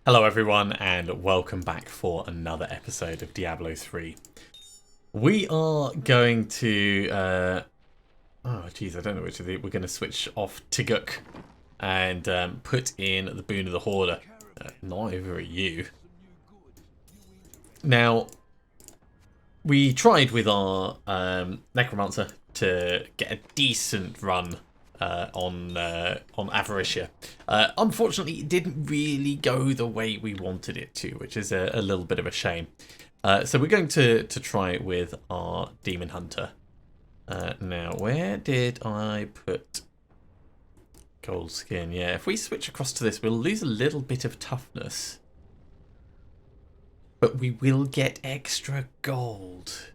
Hello everyone and welcome back for another episode of Diablo 3. We are going to, oh geez, I don't know which of the, we're going to switch off Tiguk and put in the Boon of the Hoarder. Not over at you. Now, we tried with our Necromancer to get a decent run on Avaricia. Unfortunately, it didn't really go the way we wanted it to, which is a little bit of a shame. So we're going to try it with our Demon Hunter. Now, where did I put gold skin? Yeah, if we switch across to this, we'll lose a little bit of toughness. But we will get extra gold.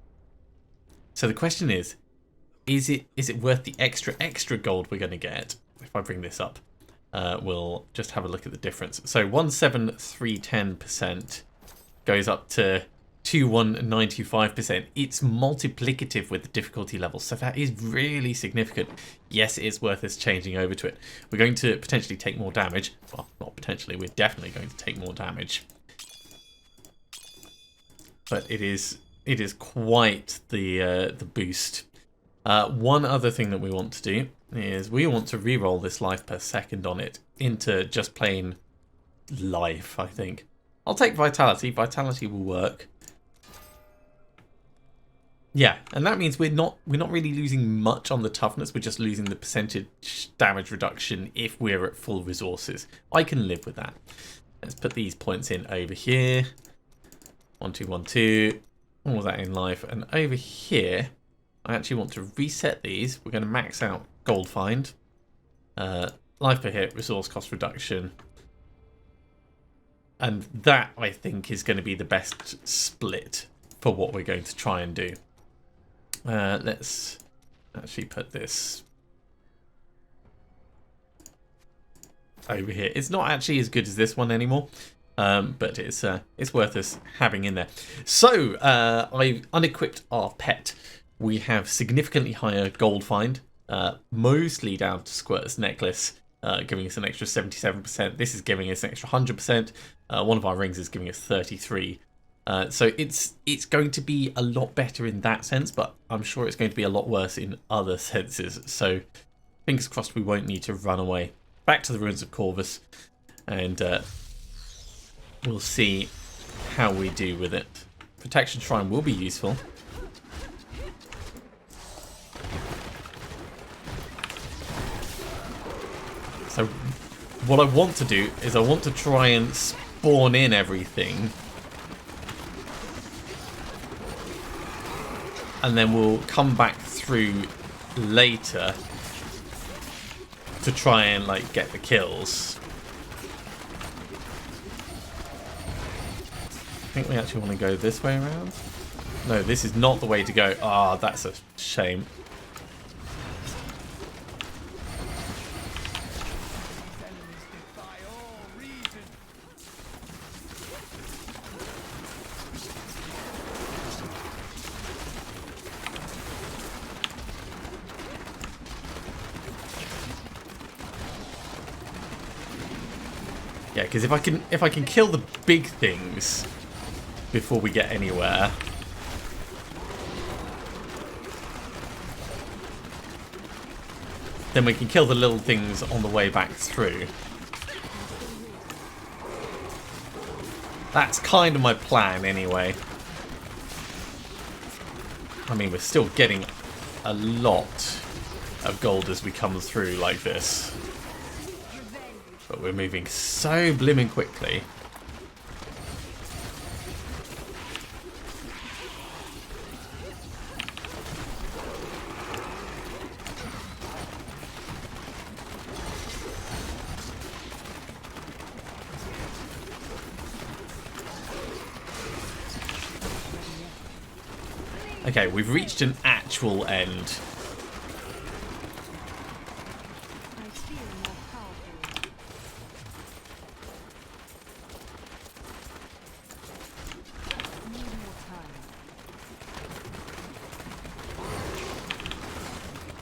So the question is it worth the extra gold we're going to get? If I bring this up, we'll just have a look at the difference. So 17310% goes up to 21925%. It's multiplicative with the difficulty level, so that is really significant. Yes, it is worth us changing over to it. We're going to potentially take more damage. Well, not potentially, we're definitely going to take more damage. But it is quite the boost. One other thing that we want to do is we want to re-roll this life per second on it into just plain life, I think. I'll take vitality. Vitality will work. Yeah, and that means we're not really losing much on the toughness. We're just losing the percentage damage reduction if we're at full resources. I can live with that. Let's put these points in over here. 1, 2, 1, 2. All that in life. And over here, I actually want to reset these. We're going to max out gold find, life per hit, resource cost reduction, and that I think is going to be the best split for what we're going to try and do. Let's actually put this over here. It's not actually as good as this one anymore, but it's worth us having in there. So I've unequipped our pet. We have significantly higher gold find, mostly down to Squirt's necklace, giving us an extra 77%. This is giving us an extra 100%. One of our rings is giving us 33. So it's going to be a lot better in that sense, but I'm sure it's going to be a lot worse in other senses. So fingers crossed we won't need to run away. Back to the ruins of Corvus, and we'll see how we do with it. Protection Shrine will be useful. So what I want to do is I want to try and spawn in everything, and then we'll come back through later to try and like get the kills. I think we actually want to go this way around. No, this is not the way to go. Ah, that's a shame. Yeah, because if I can kill the big things before we get anywhere, then we can kill the little things on the way back through. That's kind of my plan anyway. I mean, we're still getting a lot of gold as we come through like this. But we're moving so blimmin' quickly. Okay, we've reached an actual end.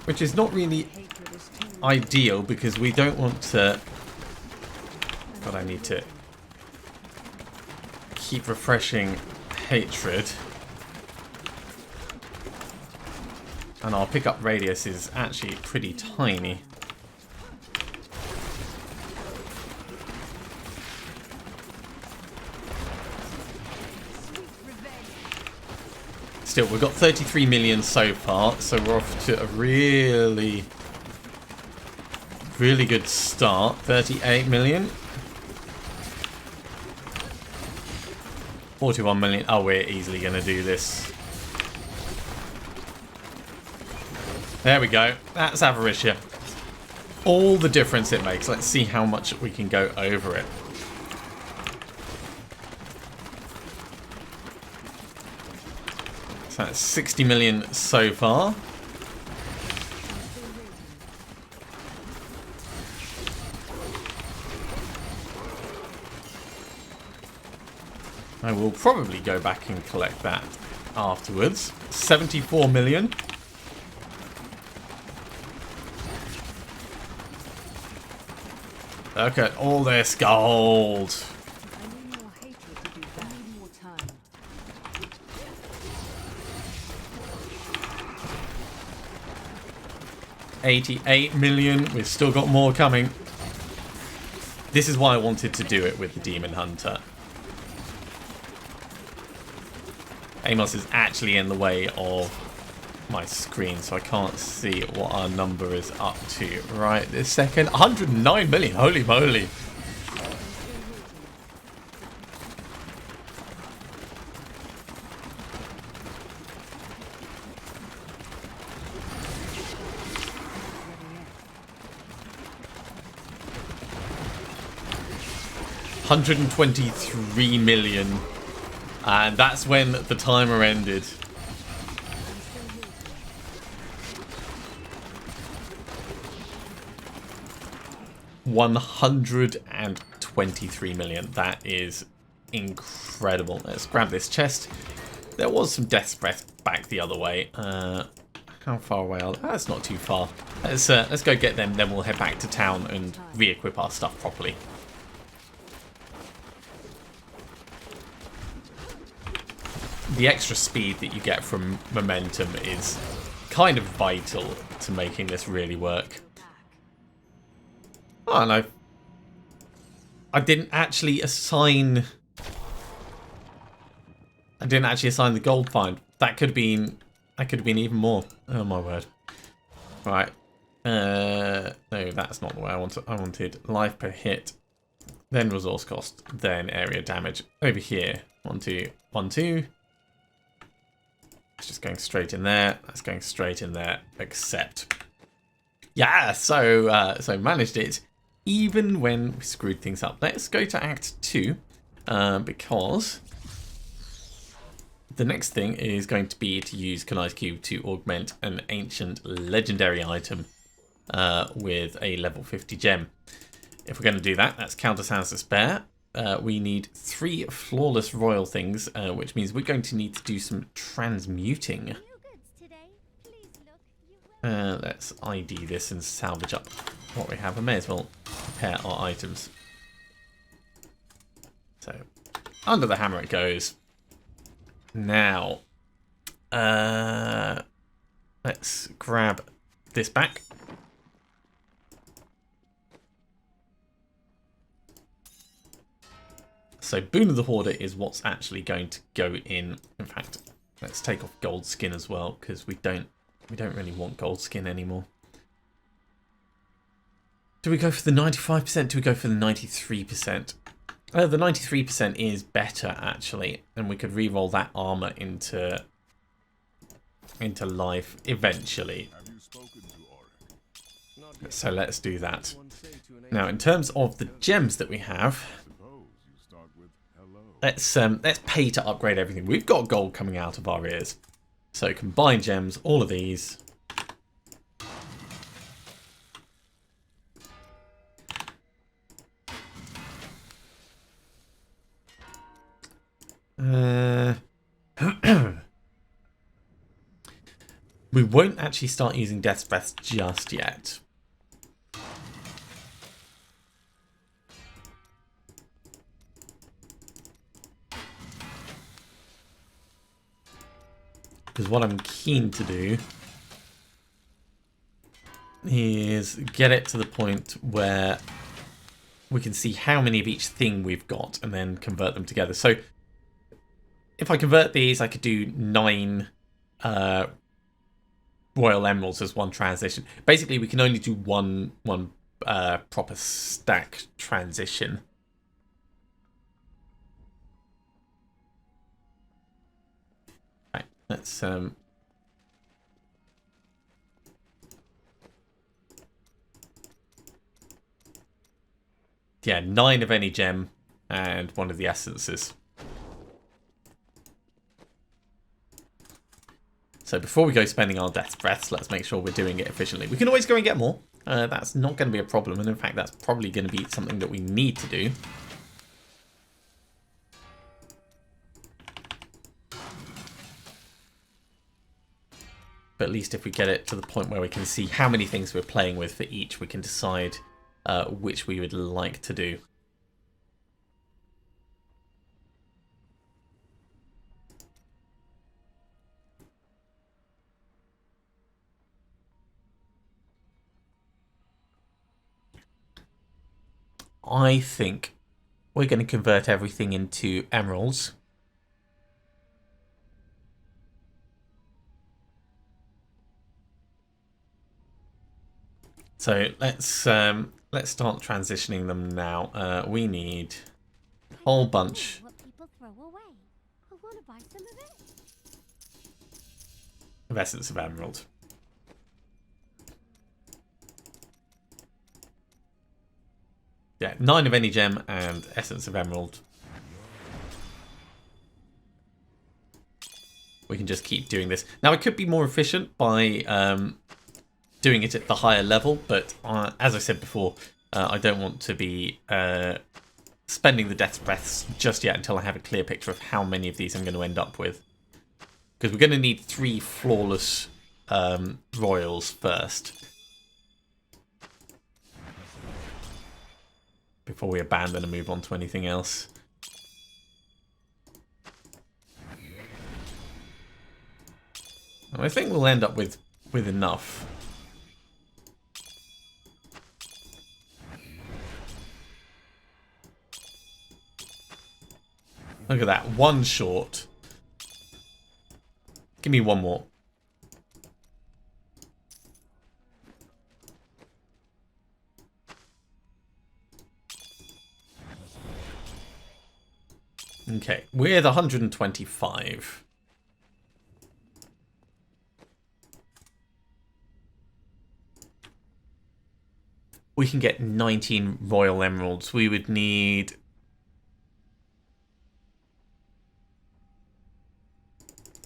Which is not really ideal because we don't want to... God, I need to keep refreshing hatred. And our pickup radius is actually pretty tiny. Still, we've got 33 million so far, so we're off to a really good start. 38 million. 41 million. Oh, we're easily going to do this. There we go. That's Avaricia. All the difference it makes. Let's see how much we can go over it. So that's 60 million so far. I will probably go back and collect that afterwards. 74 million. Look at all this gold. $88 million. We've still got more coming. This is why I wanted to do it with the Demon Hunter. Amos is actually in the way of my screen, so I can't see what our number is up to right this second. 109 million. Holy moly. $123 million. And that's when the timer ended. $123 million. That is incredible. Let's grab this chest. There was some death's breath back the other way. How far away are they? That's not too far. Let's go get them, then we'll head back to town and re-equip our stuff properly. The extra speed that you get from momentum is kind of vital to making this really work. Oh no. I didn't actually assign the gold find. That could have been even more. Oh my word. Right. No, that's not the way I wanted. I wanted life per hit, then resource cost, then area damage. Over here. 1, 2, 1, 2. It's just going straight in there. That's going straight in there. Accept. Yeah, so managed it, even when we screwed things up. Let's go to Act 2, because the next thing is going to be to use Kanai's Cube to augment an ancient legendary item with a level 50 gem. If we're going to do that, that's Counter Sans Despair. We need 3 flawless royal things, which means we're going to need to do some transmuting. Let's ID this and salvage up what we have. I may as well prepare our items. So, under the hammer it goes. Now, let's grab this back. So Boon of the Hoarder is what's actually going to go in. In fact, let's take off gold skin as well, because we don't really want gold skin anymore. Do we go for the 95%? Do we go for the 93%? The 93% is better actually, and we could re-roll that armor into life eventually. So let's do that. Now, in terms of the gems that we have, let's pay to upgrade everything. We've got gold coming out of our ears. So combine gems, all of these. We won't actually start using Death's Breath just yet. Because what I'm keen to do is get it to the point where we can see how many of each thing we've got and then convert them together. So if I convert these, I could do 9 Royal Emeralds as one transition. Basically, we can only do one proper stack transition. Right, let's yeah, 9 of any gem and 1 of the essences. So before we go spending our death breaths, let's make sure we're doing it efficiently. We can always go and get more. That's not going to be a problem, and in fact, that's probably going to be something that we need to do. But at least if we get it to the point where we can see how many things we're playing with for each, we can decide which we would like to do. I think we're going to convert everything into emeralds. So let's start transitioning them now. We need a whole bunch of essence of emerald. Yeah, 9 of any gem and essence of emerald. We can just keep doing this. Now, it could be more efficient by doing it at the higher level, but as I said before, I don't want to be spending the death breaths just yet until I have a clear picture of how many of these I'm going to end up with. Because we're going to need 3 flawless royals first, before we abandon and move on to anything else. And I think we'll end up with enough. Look at that, 1 short. Give me 1 more. Okay, we're the 125. We can get 19 Royal Emeralds. We would need...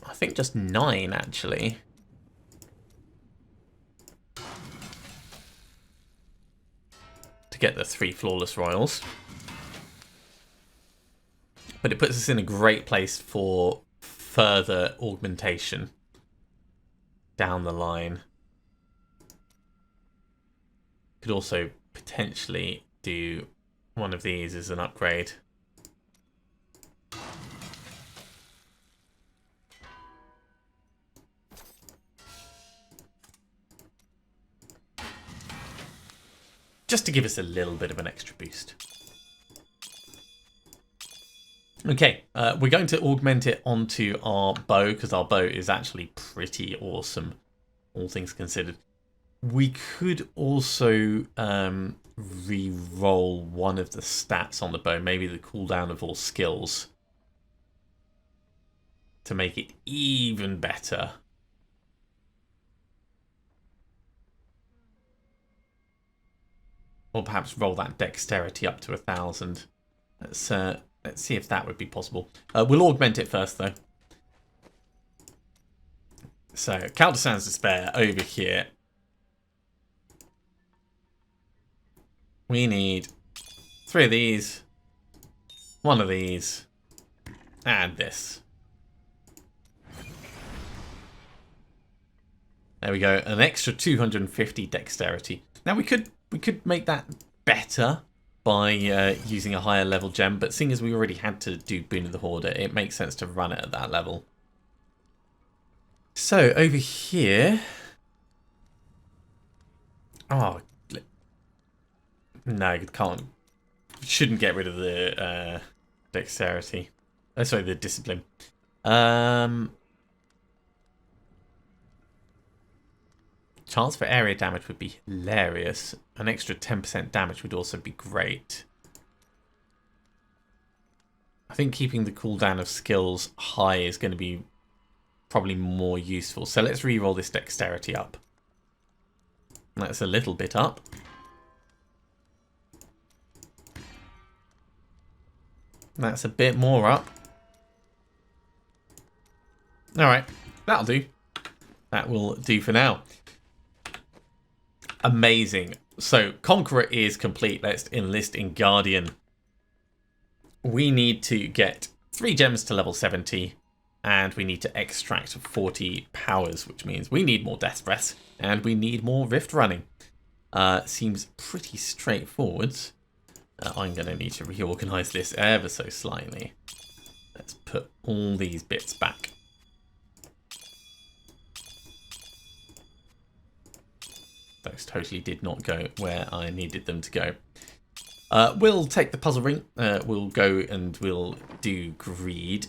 I think just 9, actually. To get the 3 Flawless Royals. But it puts us in a great place for further augmentation down the line. Could also potentially do one of these as an upgrade. Just to give us a little bit of an extra boost. Okay, we're going to augment it onto our bow, because our bow is actually pretty awesome, all things considered. We could also re-roll one of the stats on the bow, maybe the cooldown of all skills, to make it even better. Or perhaps roll that dexterity up to 1,000. Let's see if that would be possible. We'll augment it first, though. So, Caldesan's Despair over here. We need 3 of these, 1 of these, and this. There we go. An extra 250 dexterity. Now we could make that better by using a higher level gem, but seeing as we already had to do Boon of the Hoarder, it makes sense to run it at that level. So over here. Oh, no, can't. Shouldn't get rid of the dexterity. Oh, sorry, the discipline. Chance for area damage would be hilarious. An extra 10% damage would also be great. I think keeping the cooldown of skills high is going to be probably more useful. So let's re-roll this dexterity up. That's a little bit up. That's a bit more up. Alright, that'll do. That will do for now. Amazing. So, Conqueror is complete. Let's enlist in Guardian. We need to get 3 gems to level 70. And we need to extract 40 powers, which means we need more Death Breaths. And we need more Rift running. Seems pretty straightforward. I'm going to need to reorganize this ever so slightly. Let's put all these bits back. Those totally did not go where I needed them to go. We'll take the puzzle ring. We'll go and we'll do greed.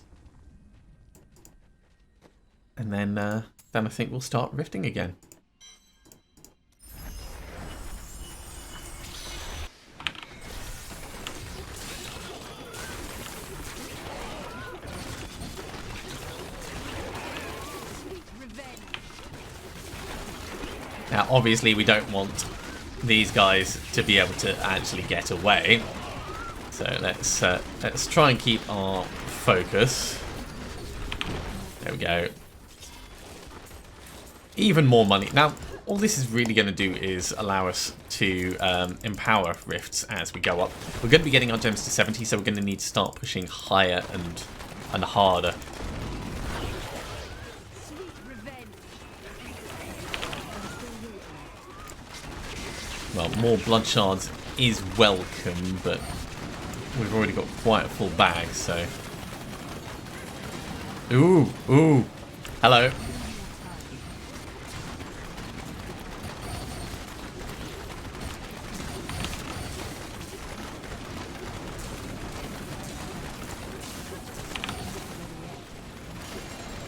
And then I think we'll start rifting again. Now, obviously, we don't want these guys to be able to actually get away. So let's try and keep our focus. There we go. Even more money. Now, all this is really going to do is allow us to empower rifts as we go up. We're going to be getting our gems to 70, so we're going to need to start pushing higher and harder. Well, more blood shards is welcome, but we've already got quite a full bag, so... Ooh, ooh. Hello.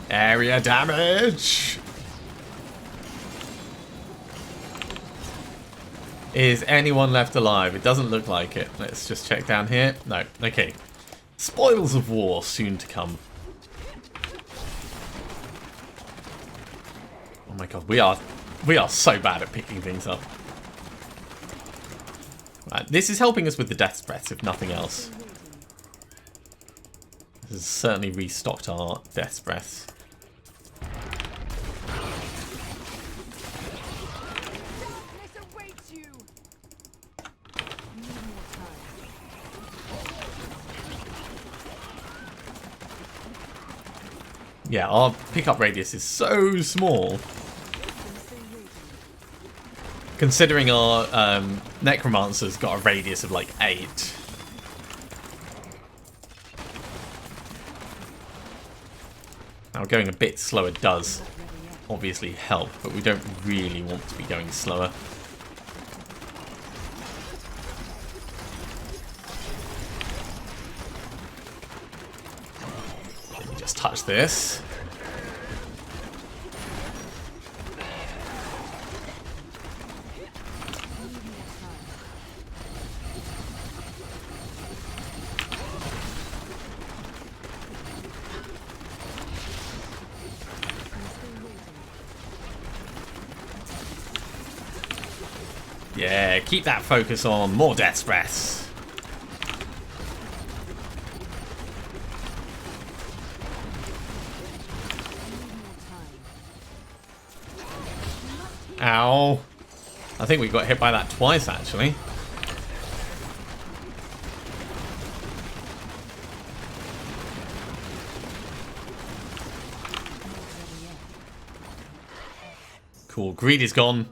Area damage! Is anyone left alive? It doesn't look like it. Let's just check down here. No. Okay. Spoils of war soon to come. Oh my god, we are so bad at picking things up. Right, this is helping us with the death breaths, if nothing else. This has certainly restocked our death breaths. Yeah, our pickup radius is so small. Considering our Necromancer's got a radius of like 8. Now going a bit slower does obviously help, but we don't really want to be going slower. Let me just touch this. Yeah, keep that focus on more death breaths. Ow. I think we got hit by that twice, actually. Cool, greed is gone.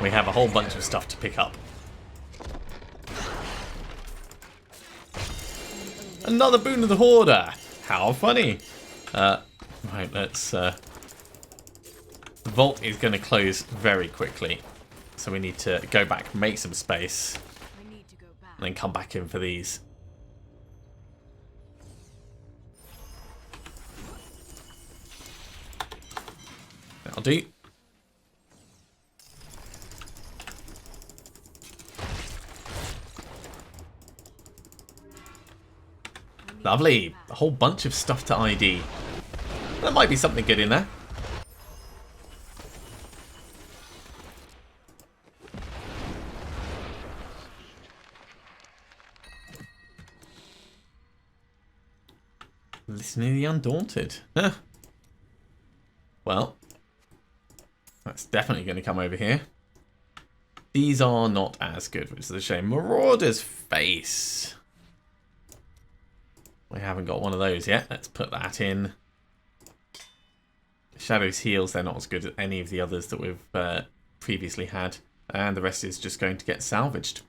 We have a whole bunch of stuff to pick up. Another boon of the Hoarder! How funny! Right, let's The vault is going to close very quickly. So we need to go back, make some space, and then come back in for these. That'll do. Lovely. A whole bunch of stuff to ID. There might be something good in there. Listening to the Undaunted. Huh. Well, that's definitely going to come over here. These are not as good, which is a shame. Marauder's Face. We haven't got one of those yet. Let's put that in. Shadow's Heals, they're not as good as any of the others that we've previously had. And the rest is just going to get salvaged.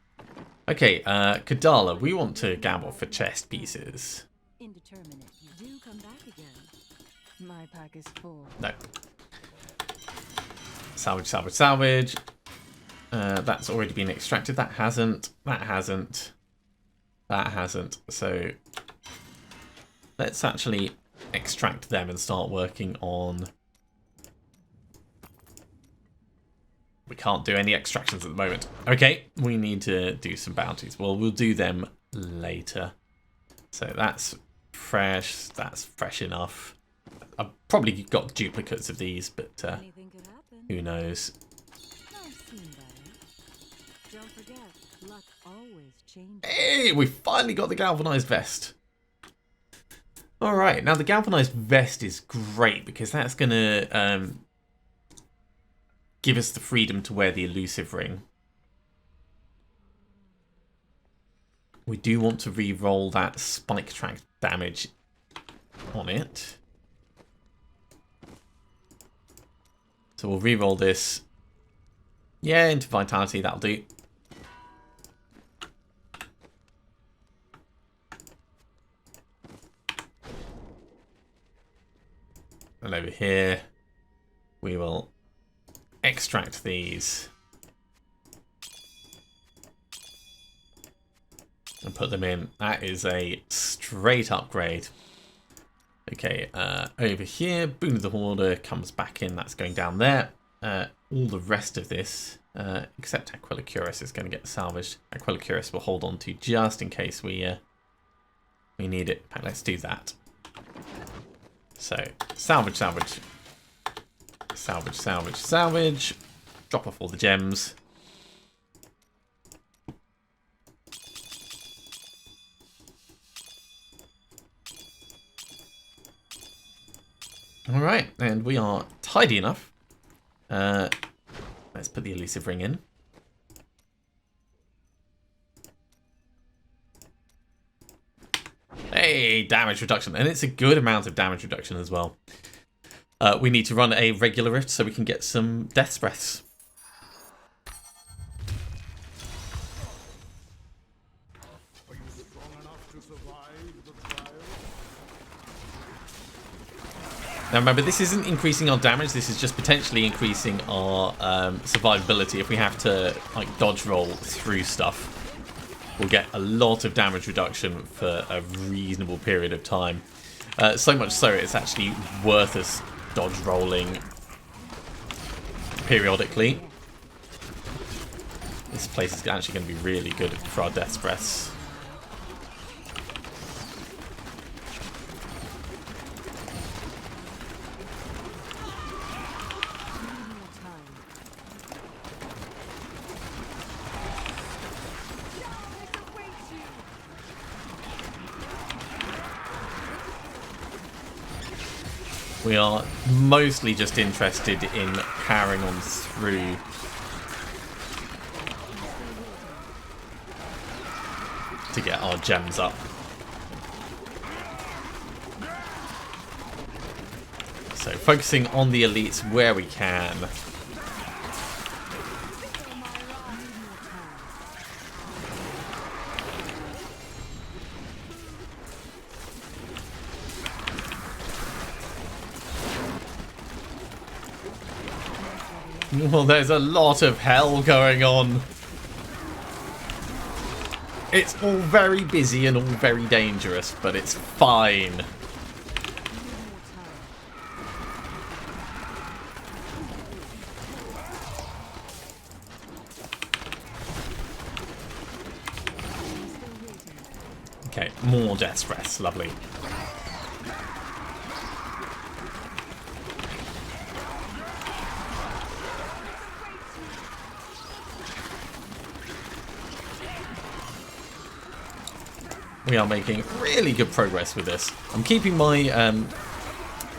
Okay, Kadala, we want to gamble for chest pieces. Indeterminate. Do come back again. My pack is full. No. Salvage, salvage, salvage. That's already been extracted. That hasn't. That hasn't. That hasn't. So let's actually extract them and start working on... We can't do any extractions at the moment. Okay, we need to do some bounties. Well, we'll do them later. So that's fresh. That's fresh enough. I've probably got duplicates of these, but who knows? Don't forget, luck always changes. Hey, we finally got the galvanized vest. All right, now the galvanized vest is great because that's going to give us the freedom to wear the elusive ring. We do want to re-roll that spike track damage on it. So we'll re-roll this. Yeah, into vitality, that'll do. And over here, we will extract these and put them in. That is a straight upgrade. Okay, over here, Boon of the Hoarder comes back in. That's going down there. All the rest of this, except Aquila Cuirass, is going to get salvaged. Aquila Cuirass we'll hold on to just in case we need it. In fact, let's do that. So, salvage, salvage. Salvage, salvage, salvage. Drop off all the gems. Alright, and we are tidy enough. Let's put the elusive ring in. Hey, damage reduction. And it's a good amount of damage reduction as well. We need to run a regular rift so we can get some death's breaths. Now remember, this isn't increasing our damage, this is just potentially increasing our survivability. If we have to like dodge roll through stuff, we'll get a lot of damage reduction for a reasonable period of time. So much so it's actually worth us dodge rolling periodically. This place is actually going to be really good for our death's breaths. We are mostly just interested in powering on through. To get our gems up. So focusing on the elites where we can. Well, there's a lot of hell going on. It's all very busy and all very dangerous, but it's fine. Okay, more death breaths, lovely. We are making really good progress with this. I'm keeping my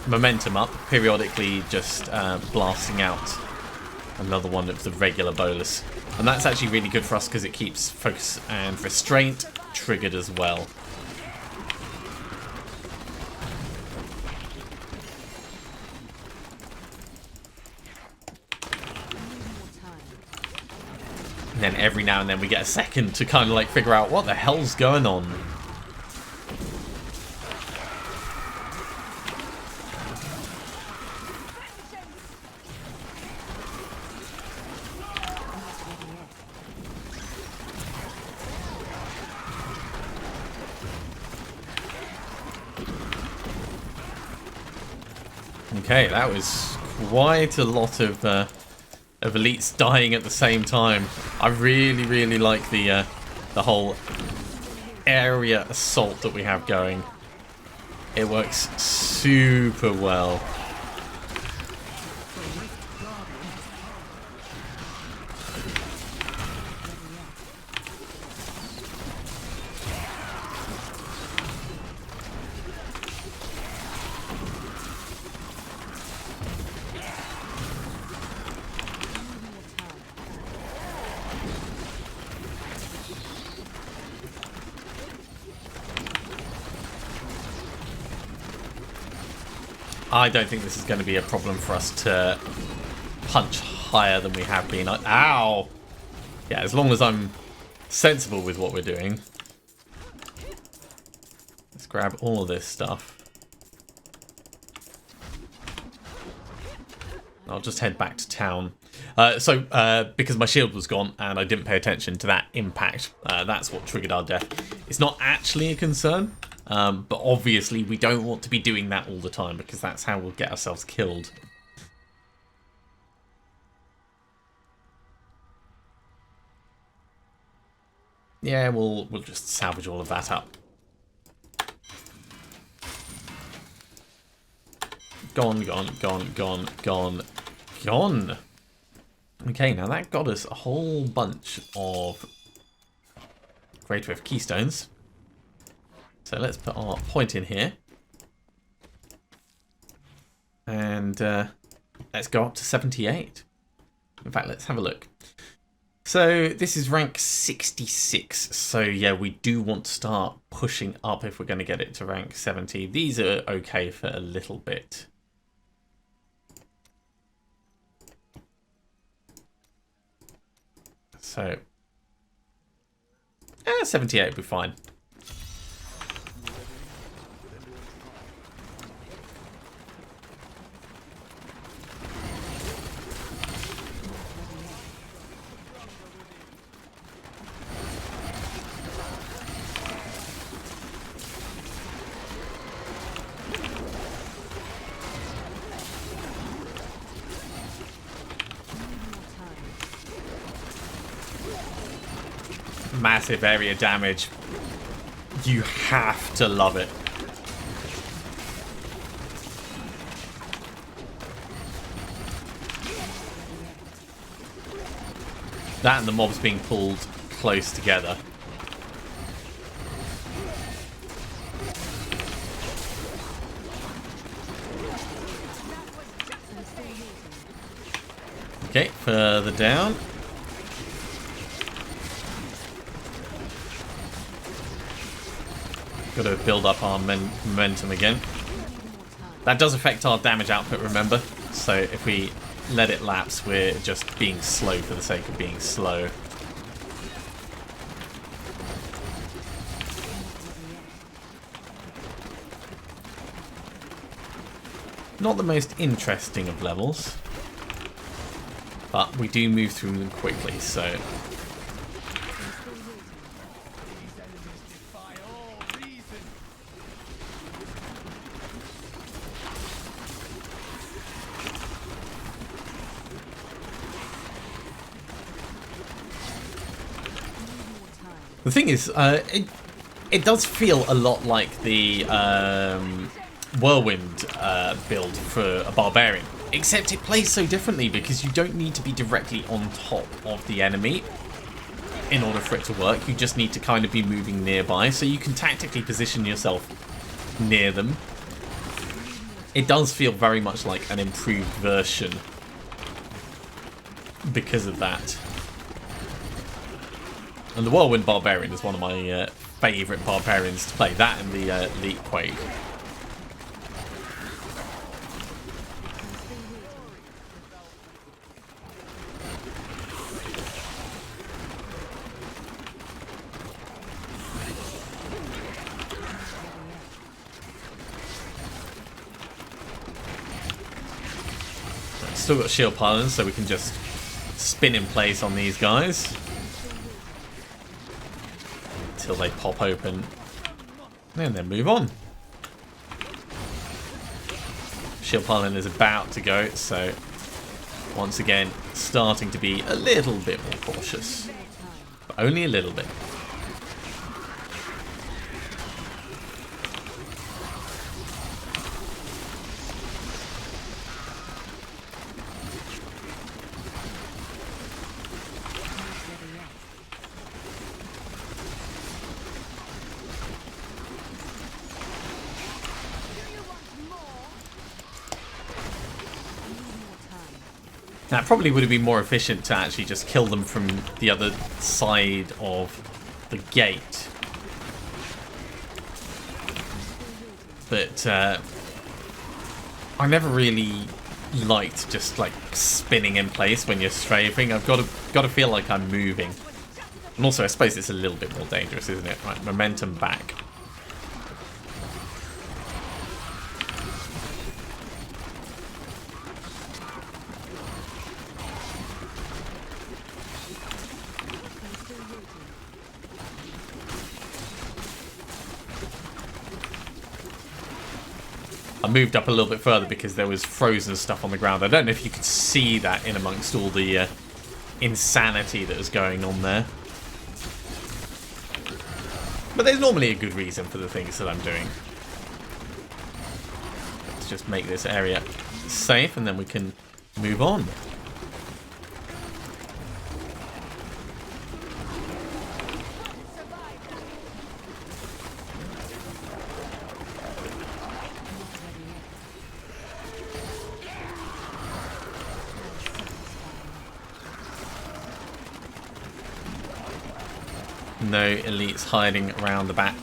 momentum up, periodically just blasting out another one of the regular bolus. And that's actually really good for us because it keeps focus and restraint triggered as well. And then every now and then we get a second to kind of like figure out what the hell's going on. Okay, that was quite a lot of elites dying at the same time. I really, really like the whole area assault that we have going. It works super well. I don't think this is going to be a problem for us to punch higher than we have been. Ow! Yeah, as long as I'm sensible with what we're doing. Let's grab all of this stuff. I'll just head back to town. Because my shield was gone and I didn't pay attention to that impact, that's what triggered our death. It's not actually a concern. But obviously we don't want to be doing that all the time because that's how we'll get ourselves killed. Yeah, we'll just salvage all of that up. Gone, gone, gone, gone, gone, gone. Okay, now that got us a whole bunch of Great Rift Keystones. So let's put our point in here. And let's go up to 78. In fact, let's have a look. So this is rank 66. So yeah, we do want to start pushing up if we're going to get it to rank 70. These are okay for a little bit. So 78 will be fine. Massive area damage. You have to love it. That and the mobs being pulled close together. Okay, further down. Got to build up our momentum again. That does affect our damage output, remember? So if we let it lapse, we're just being slow for the sake of being slow. Not the most interesting of levels. But we do move through them quickly, so... The thing is, it does feel a lot like the Whirlwind build for a Barbarian, except it plays so differently because you don't need to be directly on top of the enemy in order for it to work. You just need to kind of be moving nearby, so you can tactically position yourself near them. It does feel very much like an improved version because of that. And the Whirlwind Barbarian is one of my favourite barbarians to play. That and the Leap Quake. Still got shield pylons, so we can just spin in place on these guys until they pop open and then move on. Shield pylon is about to go, so once again starting to be a little bit more cautious, but only a little bit. Now, it probably would have been more efficient to actually just kill them from the other side of the gate. But I never really liked just like spinning in place when you're strafing. I've got to feel like I'm moving. And also, I suppose it's a little bit more dangerous, isn't it? Right, momentum back. I moved up a little bit further because there was frozen stuff on the ground. I don't know if you could see that in amongst all the insanity that was going on there. But there's normally a good reason for the things that I'm doing. Let's just make this area safe and then we can move on. No elites hiding around the back.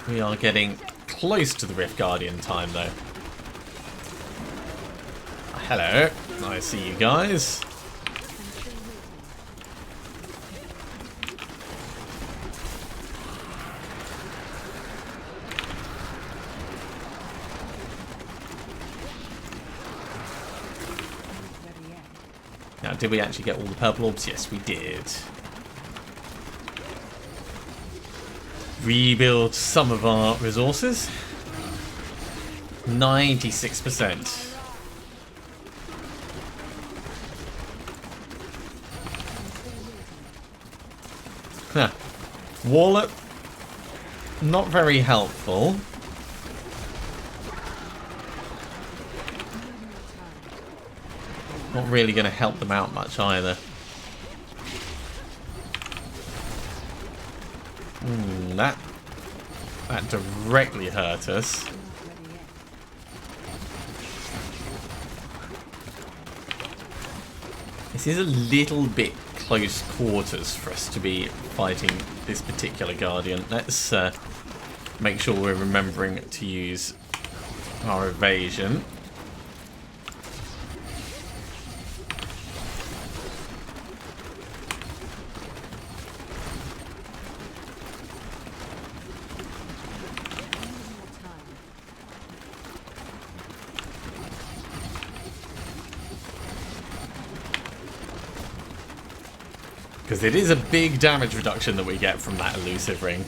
We are getting close to the Rift Guardian time, though. Hello, I see you guys. Now, did we actually get all the purple orbs? Yes, we did. Rebuild some of our resources. 96%. Huh. Wallop. Not very helpful. Not really going to help them out much either. That directly hurt us. This is a little bit close quarters for us to be fighting this particular Guardian. Let's make sure we're remembering to use our evasion. Because it is a big damage reduction that we get from that elusive ring.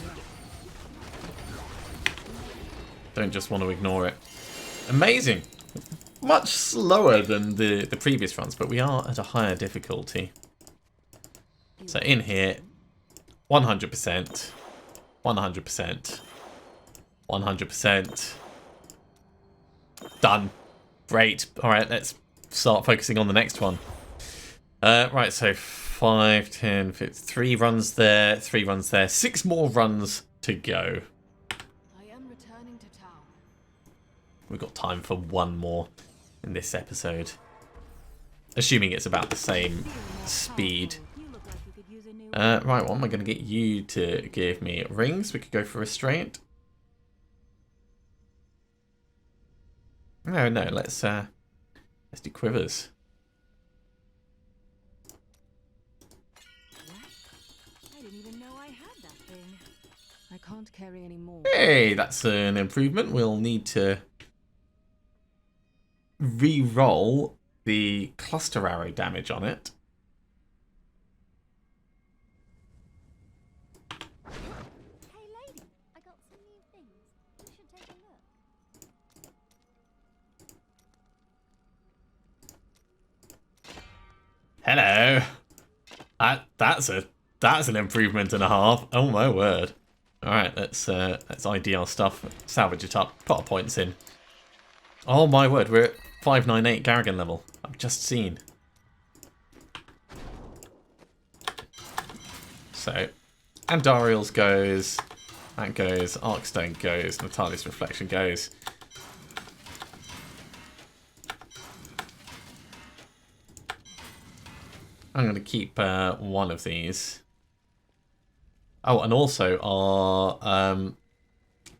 Don't just want to ignore it. Amazing. Much slower than the previous runs, but we are at a higher difficulty. So in here, 100%, 100%, 100%. Done. Great. Alright, let's start focusing on the next one. Right, so 5, 10, 15, 3 runs there, 3 runs there, 6 more runs to go. I am returning to town. We've got time for 1 more in this episode. Assuming it's about the same speed. You look like you could use a new Right, what am I going to get you to give me? Rings? We could go for restraint. No, let's do quivers. I didn't even know I had that thing. I can't carry any more. Hey, that's an improvement. We'll need to re-roll the cluster arrow damage on it. Hey lady, I got some new things. You should take a look. Hello. That's an improvement and a half. Oh my word. All right, let's ID our stuff, salvage it up, put our points in. Oh my word, we're at 598 Garrigan level. I've just seen. So, Andariel's goes, that goes, Arkstone goes, Natalia's Reflection goes. I'm going to keep one of these. Oh, and also our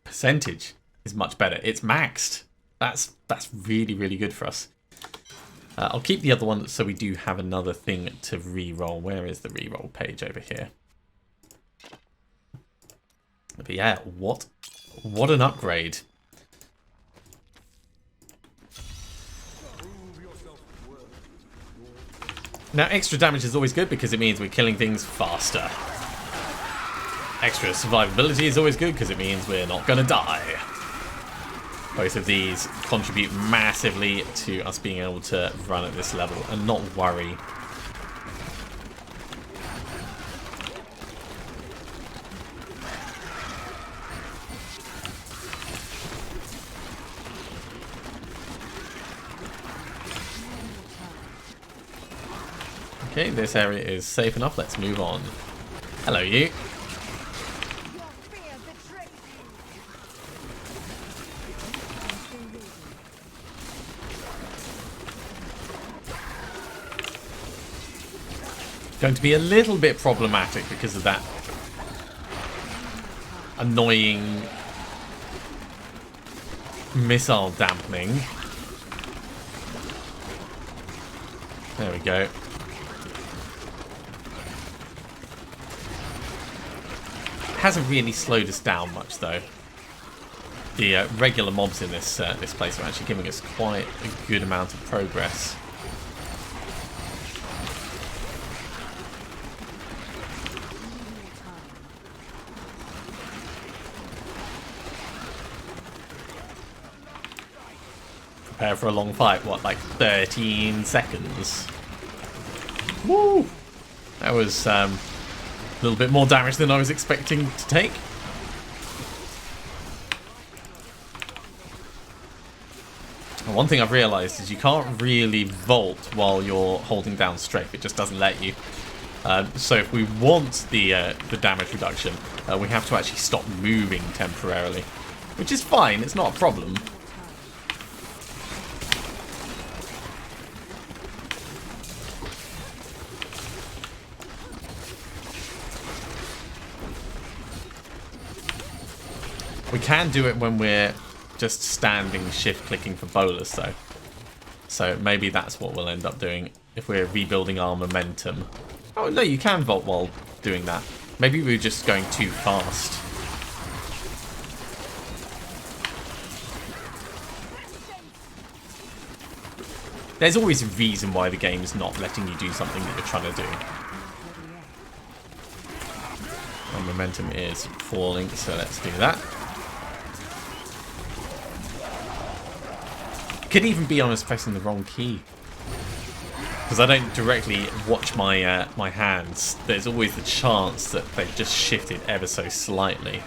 percentage is much better. It's maxed. That's really, really good for us. I'll keep the other one so we do have another thing to re-roll. Where is the re-roll page over here? But yeah, what an upgrade. Now, extra damage is always good because it means we're killing things faster. Extra survivability is always good because it means we're not going to die. Both of these contribute massively to us being able to run at this level and not worry. Okay, this area is safe enough. Let's move on. Hello, you. Going to be a little bit problematic because of that annoying missile dampening. There we go. Hasn't really slowed us down much though. The regular mobs in this this place are actually giving us quite a good amount of progress. Prepare for a long fight. What, like 13 seconds? Woo! That was a little bit more damage than I was expecting to take. And one thing I've realised is you can't really vault while you're holding down strafe. It just doesn't let you. So if we want the damage reduction, we have to actually stop moving temporarily, which is fine. It's not a problem. We can do it when we're just standing shift clicking for bolus though. So maybe that's what we'll end up doing if we're rebuilding our momentum. Oh no, you can vault while doing that. Maybe we're just going too fast. There's always a reason why the game's not letting you do something that you're trying to do. My momentum is falling, so let's do that. Could even be I was pressing the wrong key. Because I don't directly watch my my hands, there's always the chance that they've just shifted ever so slightly.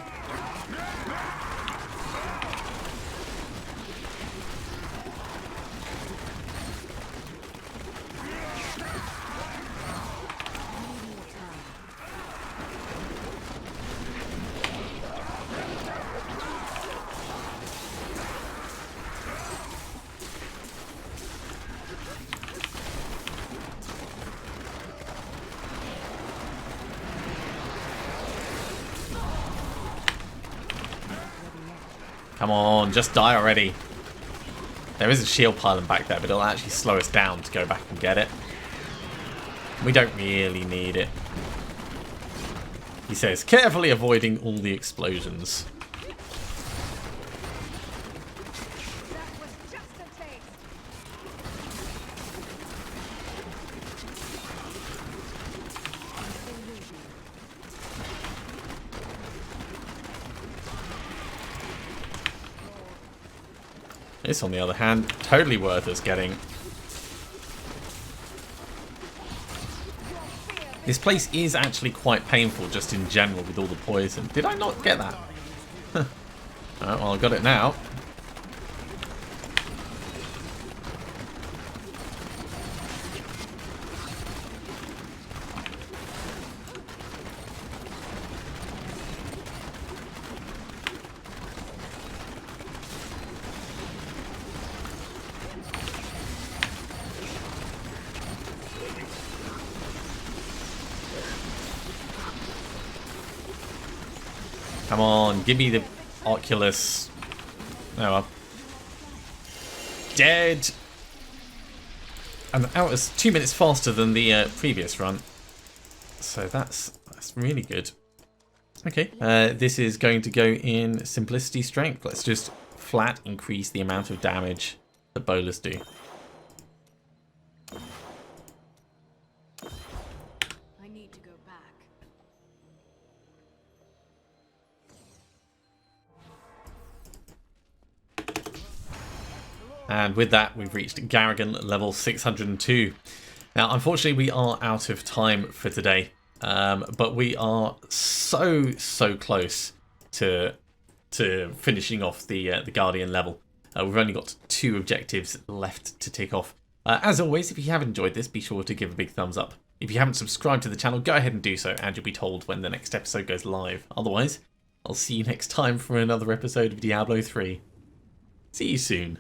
Come on, just die already. There is a shield pylon back there, but it'll actually slow us down to go back and get it. We don't really need it. He says, carefully avoiding all the explosions. This, on the other hand, totally worth us getting. This place is actually quite painful just in general with all the poison. Did I not get that? Oh, well, I got it now. Come on, give me the Oculus. Oh well. Dead! And that was 2 minutes faster than the previous run. So that's really good. Okay, this is going to go in Simplicity Strength. Let's just flat increase the amount of damage that bolas do. I need to go back. And with that, we've reached Garrigan level 602. Now, unfortunately, we are out of time for today, but we are so close to finishing off the Guardian level. We've only got 2 objectives left to tick off. As always, if you have enjoyed this, be sure to give a big thumbs up. If you haven't subscribed to the channel, go ahead and do so, and you'll be told when the next episode goes live. Otherwise, I'll see you next time for another episode of Diablo 3. See you soon.